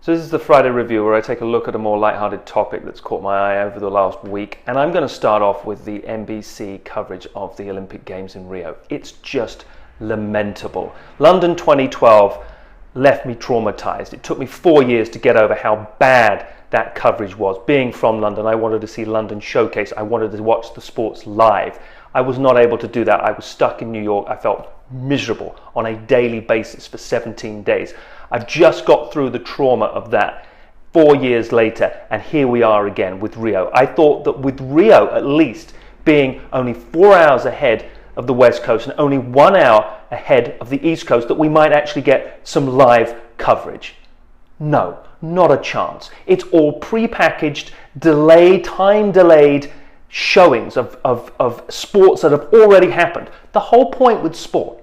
So this is the Friday review where I take a look at a more lighthearted topic that's caught my eye over the last week, and I'm going to start off with the NBC coverage of the Olympic Games in Rio. It's just lamentable. London 2012 left me traumatized. It took me 4 years to get over how bad that coverage was. Being from London, I wanted to see London showcase. I wanted to watch the sports live. I was not able to do that. I was stuck in New York. I felt miserable on a daily basis for 17 days. I've just got through the trauma of that 4 years later, and here we are again with Rio. I thought that with Rio at least being only 4 hours ahead of the West Coast and only 1 hour ahead of the East Coast that we might actually get some live coverage. No, not a chance. It's all pre-packaged, delayed, time-delayed showings of sports that have already happened. The whole point with sport,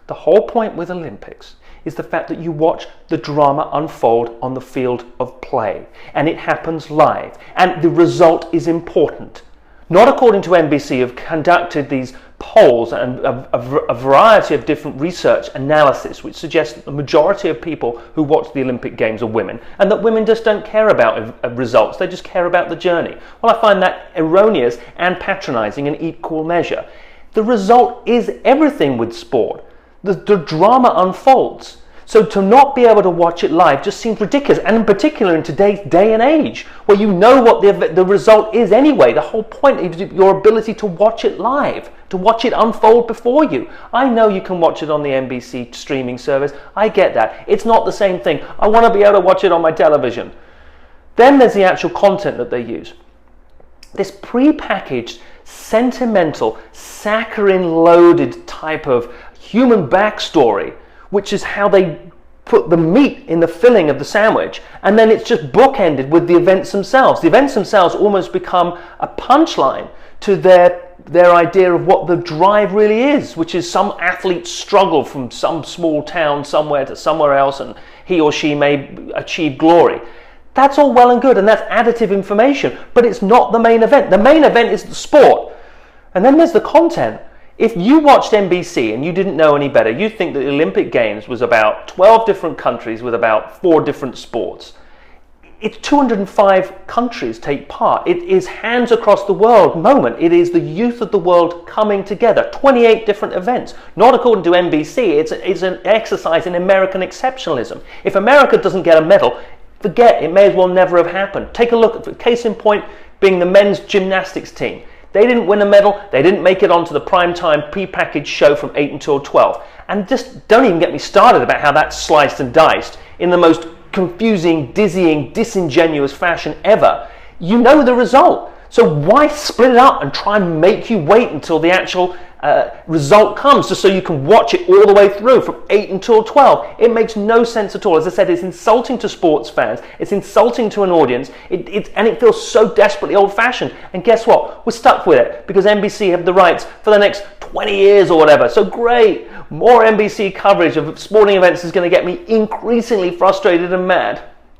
the whole point with Olympics, is the fact that you watch the drama unfold on the field of play, and it happens live, and the result is important. Not according to NBC, who've conducted these polls and a variety of different research analysis which suggests that the majority of people who watch the Olympic Games are women, and that women just don't care about results, they just care about the journey. Well, I find that erroneous and patronizing in equal measure. The result is everything with sport. The drama unfolds. So to not be able to watch it live just seems ridiculous, and in particular in today's day and age, where you know what the result is anyway. The whole point is your ability to watch it live, to watch it unfold before you. I know you can watch it on the NBC streaming service. I get that. It's not the same thing. I want to be able to watch it on my television. Then there's the actual content that they use. This pre-packaged, sentimental, saccharine-loaded type of human backstory, which is how they put the meat in the filling of the sandwich, and then it's just bookended with the events themselves. The events themselves almost become a punchline to their idea of what the drive really is, which is some athlete's struggle from some small town somewhere to somewhere else, and he or she may achieve glory. That's all well and good, and that's additive information, but it's not the main event. The main event is the sport, and then there's the content. If you watched NBC and you didn't know any better, you'd think that the Olympic Games was about 12 different countries with about 4 different sports. It's 205 countries take part. It is hands across the world moment. It is the youth of the world coming together. 28 different events. Not according to NBC, it's an exercise in American exceptionalism. If America doesn't get a medal, forget, it may as well never have happened. Take a look at, case in point, being the men's gymnastics team. They didn't win a medal, they didn't make it onto the primetime pre-packaged show from 8 until 12. And just don't even get me started about how that's sliced and diced in the most confusing, dizzying, disingenuous fashion ever. You know the result. So why split it up and try and make you wait until the actual result comes just so you can watch it all the way through from 8 until 12? It makes no sense at all. As I said, it's insulting to sports fans. It's insulting to an audience. And it feels so desperately old-fashioned. And guess what? We're stuck with it because NBC have the rights for the next 20 years or whatever. So great. More NBC coverage of sporting events is going to get me increasingly frustrated and mad.